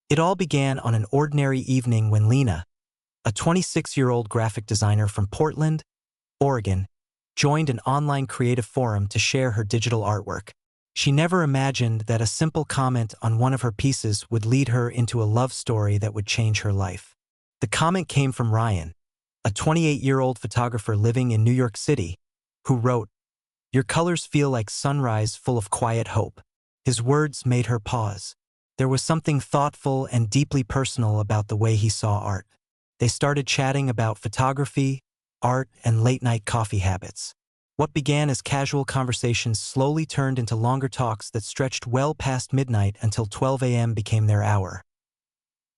It all began on an ordinary evening when Lena, a 26-year-old graphic designer from Portland, Oregon, joined an online creative forum to share her digital artwork. She never imagined that a simple comment on one of her pieces would lead her into a love story that would change her life. The comment came from Ryan, a 28-year-old photographer living in New York City, who wrote, "Your colors feel like sunrise full of quiet hope." His words made her pause. There was something thoughtful and deeply personal about the way he saw art. They started chatting about photography, art, and late-night coffee habits. What began as casual conversations slowly turned into longer talks that stretched well past midnight until 12 a.m. became their hour.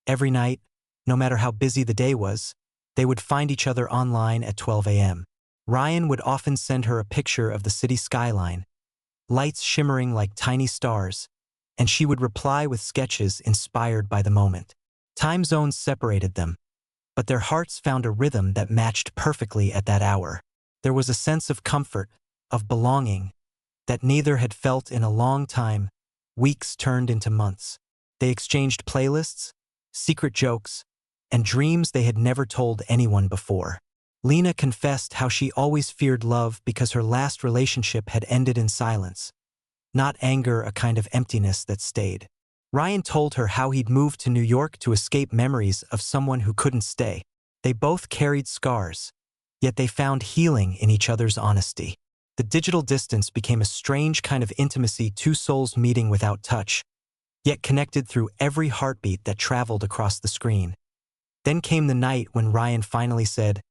Every night, no matter how busy the day was, they would find each other online at 12 a.m. Ryan would often send her a picture of the city skyline, lights shimmering like tiny stars, and she would reply with sketches inspired by the moment. Time zones separated them, but their hearts found a rhythm that matched perfectly at that hour. There was a sense of comfort, of belonging, that neither had felt in a long time. Weeks turned into months. They exchanged playlists, secret jokes, and dreams they had never told anyone before. Lena confessed how she always feared love because her last relationship had ended in silence, not anger, a kind of emptiness that stayed. Ryan told her how he'd moved to New York to escape memories of someone who couldn't stay. They both carried scars, yet they found healing in each other's honesty. The digital distance became a strange kind of intimacy, two souls meeting without touch, yet connected through every heartbeat that traveled across the screen. Then came the night when Ryan finally said,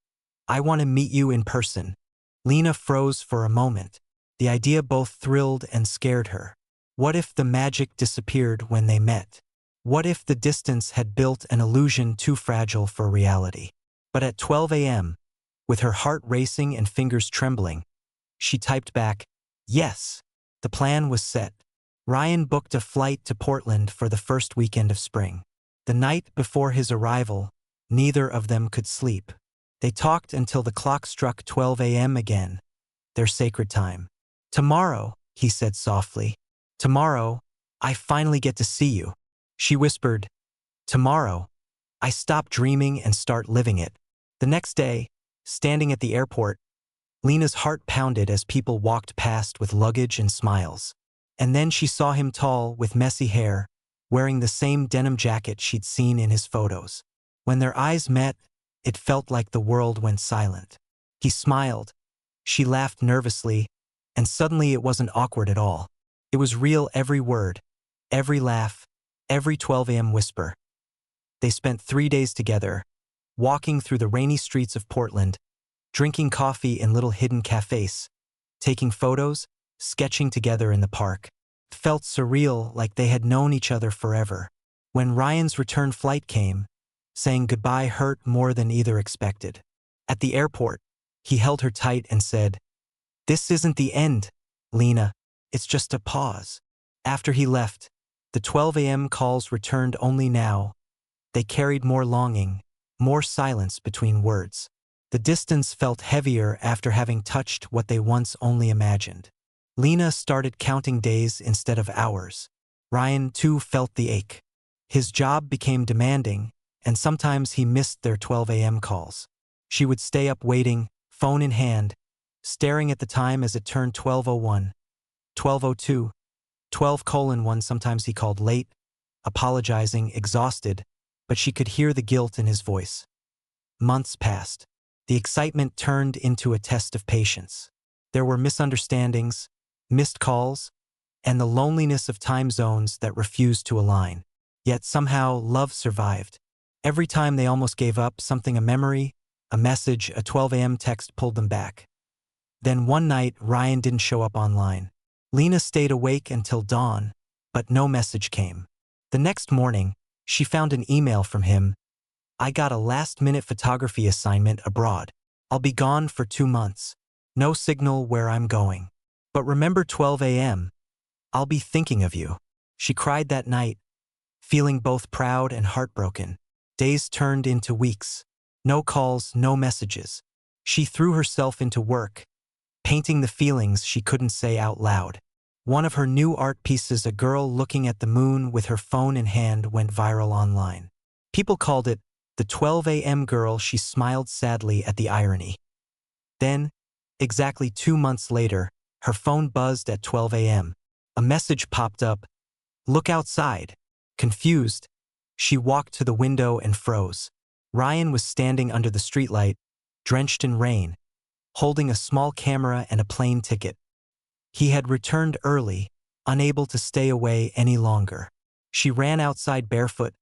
"I want to meet you in person." Lena froze for a moment. The idea both thrilled and scared her. What if the magic disappeared when they met? What if the distance had built an illusion too fragile for reality? But at 12 a.m., with her heart racing and fingers trembling, she typed back, "Yes." The plan was set. Ryan booked a flight to Portland for the first weekend of spring. The night before his arrival, neither of them could sleep. They talked until the clock struck 12 a.m. again, their sacred time. "Tomorrow," he said softly. "Tomorrow, I finally get to see you." She whispered, "Tomorrow, I stop dreaming and start living it." The next day, standing at the airport, Lena's heart pounded as people walked past with luggage and smiles. And then she saw him, tall, with messy hair, wearing the same denim jacket she'd seen in his photos. When their eyes met, it felt like the world went silent. He smiled. She laughed nervously, and suddenly it wasn't awkward at all. It was real, every word, every laugh, every 12 a.m. whisper. They spent 3 days together, walking through the rainy streets of Portland, drinking coffee in little hidden cafes, taking photos, sketching together in the park. It felt surreal, like they had known each other forever. When Ryan's return flight came, saying goodbye hurt more than either expected. At the airport, he held her tight and said, "This isn't the end, Lena. It's just a pause." After he left, the 12 a.m. calls returned, only now. They carried more longing, more silence between words. The distance felt heavier after having touched what they once only imagined. Lena started counting days instead of hours. Ryan, too, felt the ache. His job became demanding, and sometimes he missed their 12 a.m. calls. She would stay up waiting, phone in hand, staring at the time as it turned 12:01, 12:02, 12:1. Sometimes he called late, apologizing, exhausted, but she could hear the guilt in his voice. Months passed. The excitement turned into a test of patience. There were misunderstandings, missed calls, and the loneliness of time zones that refused to align. Yet somehow love survived. Every time they almost gave up, something, a memory, a message, a 12 a.m. text pulled them back. Then one night, Ryan didn't show up online. Lena stayed awake until dawn, but no message came. The next morning, she found an email from him. "I got a last-minute photography assignment abroad. I'll be gone for 2 months. No signal where I'm going. But remember 12 a.m. I'll be thinking of you." She cried that night, feeling both proud and heartbroken. Days turned into weeks. No calls, no messages. She threw herself into work, painting the feelings she couldn't say out loud. One of her new art pieces, a girl looking at the moon with her phone in hand, went viral online. People called it the 12 a.m. girl. She smiled sadly at the irony. Then, exactly 2 months later, her phone buzzed at 12 a.m. A message popped up, "Look outside." Confused, she walked to the window and froze. Ryan was standing under the streetlight, drenched in rain, holding a small camera and a plane ticket. He had returned early, unable to stay away any longer. She ran outside barefoot,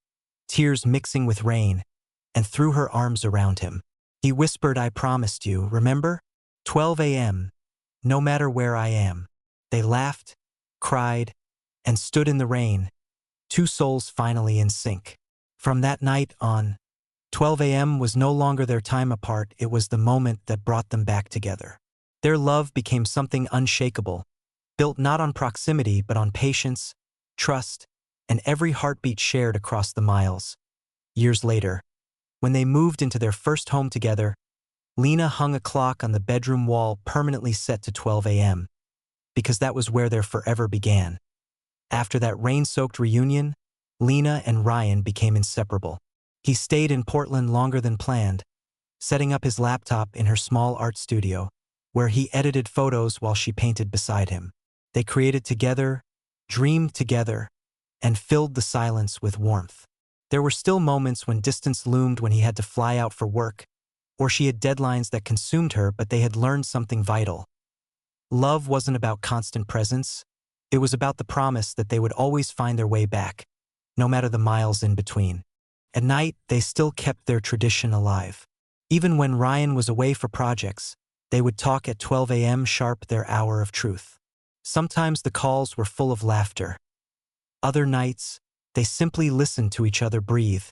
tears mixing with rain, and threw her arms around him. He whispered, "I promised you, remember? 12 a.m., no matter where I am." They laughed, cried, and stood in the rain, two souls finally in sync. From that night on, 12 a.m. was no longer their time apart, it was the moment that brought them back together. Their love became something unshakable, built not on proximity but on patience, trust, and every heartbeat shared across the miles. Years later, when they moved into their first home together, Lena hung a clock on the bedroom wall permanently set to 12 a.m., because that was where their forever began. After that rain-soaked reunion, Lena and Ryan became inseparable. He stayed in Portland longer than planned, setting up his laptop in her small art studio, where he edited photos while she painted beside him. They created together, dreamed together, and filled the silence with warmth. There were still moments when distance loomed, when he had to fly out for work, or she had deadlines that consumed her, but they had learned something vital. Love wasn't about constant presence. It was about the promise that they would always find their way back, no matter the miles in between. At night, they still kept their tradition alive. Even when Ryan was away for projects, they would talk at 12 a.m. sharp, their hour of truth. Sometimes the calls were full of laughter. Other nights, they simply listened to each other breathe,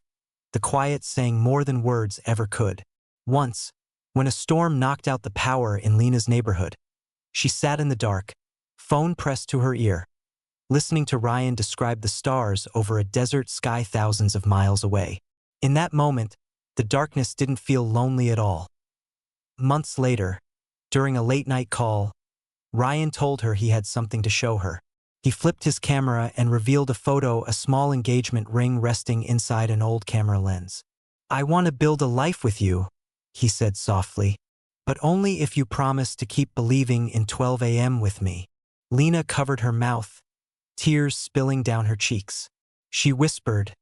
the quiet saying more than words ever could. Once, when a storm knocked out the power in Lena's neighborhood, she sat in the dark, phone pressed to her ear, listening to Ryan describe the stars over a desert sky thousands of miles away. In that moment, the darkness didn't feel lonely at all. Months later, during a late-night call, Ryan told her he had something to show her. He flipped his camera and revealed a photo, a small engagement ring resting inside an old camera lens. "I want to build a life with you," he said softly, "but only if you promise to keep believing in 12 a.m. with me." Lena covered her mouth, tears spilling down her cheeks. She whispered,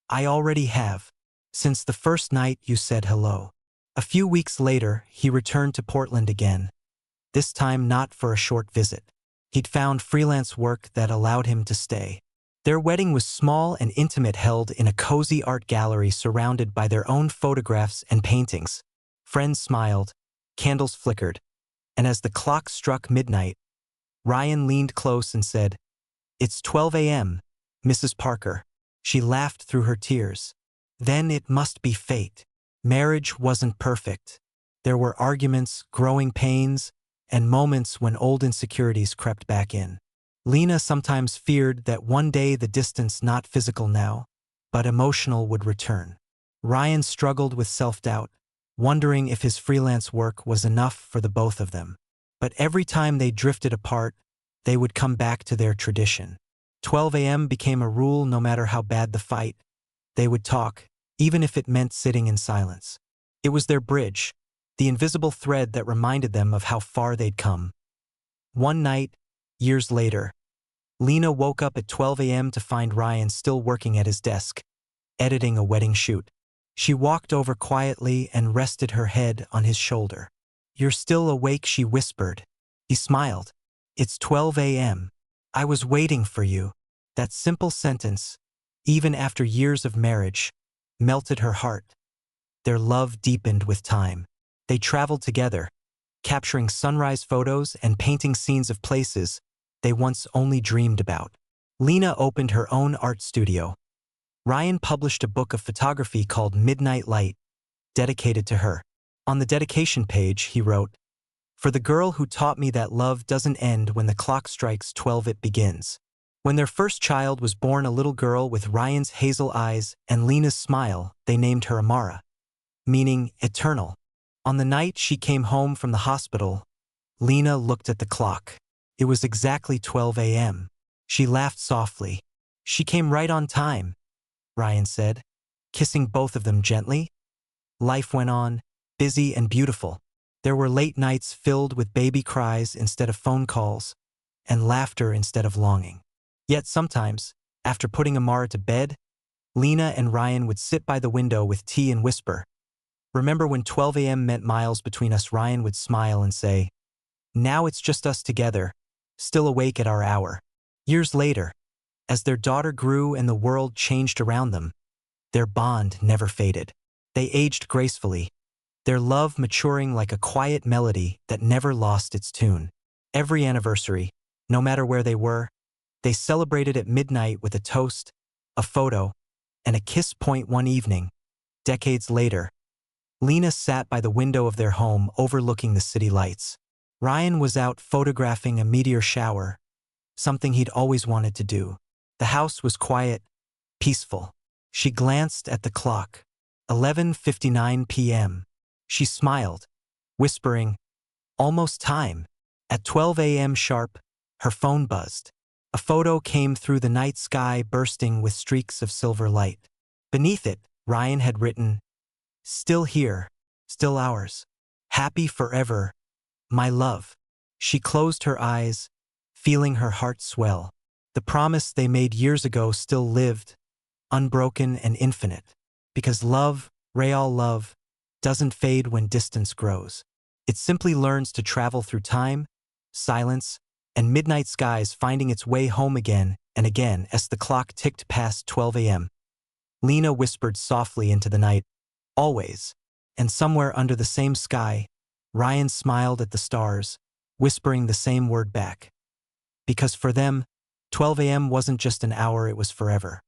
"I already have, since the first night you said hello." A few weeks later, he returned to Portland again, this time not for a short visit. He'd found freelance work that allowed him to stay. Their wedding was small and intimate, held in a cozy art gallery surrounded by their own photographs and paintings. Friends smiled, candles flickered, and as the clock struck midnight, Ryan leaned close and said, "It's 12 a.m., Mrs. Parker." She laughed through her tears. Then it must be fate. Marriage wasn't perfect. There were arguments, growing pains, and moments when old insecurities crept back in. Lena sometimes feared that one day the distance, not physical now, but emotional, would return. Ryan struggled with self-doubt, wondering if his freelance work was enough for the both of them. But every time they drifted apart, they would come back to their tradition. 12 a.m. became a rule. No matter how bad the fight, they would talk, even if it meant sitting in silence. It was their bridge, the invisible thread that reminded them of how far they'd come. One night, years later, Lena woke up at 12 a.m. to find Ryan still working at his desk, editing a wedding shoot. She walked over quietly and rested her head on his shoulder. "You're still awake," she whispered. He smiled. "It's 12 a.m. I was waiting for you." That simple sentence, even after years of marriage, melted her heart. Their love deepened with time. They traveled together, capturing sunrise photos and painting scenes of places they once only dreamed about. Lena opened her own art studio. Ryan published a book of photography called Midnight Light, dedicated to her. On the dedication page, he wrote, "For the girl who taught me that love doesn't end when the clock strikes 12, it begins." When their first child was born, a little girl with Ryan's hazel eyes and Lena's smile, they named her Amara, meaning eternal. On the night she came home from the hospital, Lena looked at the clock. It was exactly 12 a.m. She laughed softly. She came right on time, Ryan said, kissing both of them gently. Life went on, busy and beautiful. There were late nights filled with baby cries instead of phone calls, and laughter instead of longing. Yet sometimes, after putting Amara to bed, Lena and Ryan would sit by the window with tea and whisper. Remember when 12 a.m. meant miles between us? Ryan would smile and say, now it's just us together, still awake at our hour. Years later, as their daughter grew and the world changed around them, their bond never faded. They aged gracefully, their love maturing like a quiet melody that never lost its tune. Every anniversary, no matter where they were, they celebrated at midnight with a toast, a photo, and a kiss. Point one evening, decades later, Lena sat by the window of their home overlooking the city lights. Ryan was out photographing a meteor shower, something he'd always wanted to do. The house was quiet, peaceful. She glanced at the clock. 11:59 p.m. She smiled, whispering, almost time. At 12 a.m. sharp, her phone buzzed. A photo came through the night sky, bursting with streaks of silver light. Beneath it, Ryan had written, still here, still ours. Happy forever, my love. She closed her eyes, feeling her heart swell. The promise they made years ago still lived, unbroken and infinite. Because love, real love, doesn't fade when distance grows. It simply learns to travel through time, silence, and midnight skies, finding its way home again and again. As the clock ticked past 12 a.m., Lena whispered softly into the night, always. And somewhere under the same sky, Ryan smiled at the stars, whispering the same word back. Because for them, 12 a.m. wasn't just an hour, it was forever.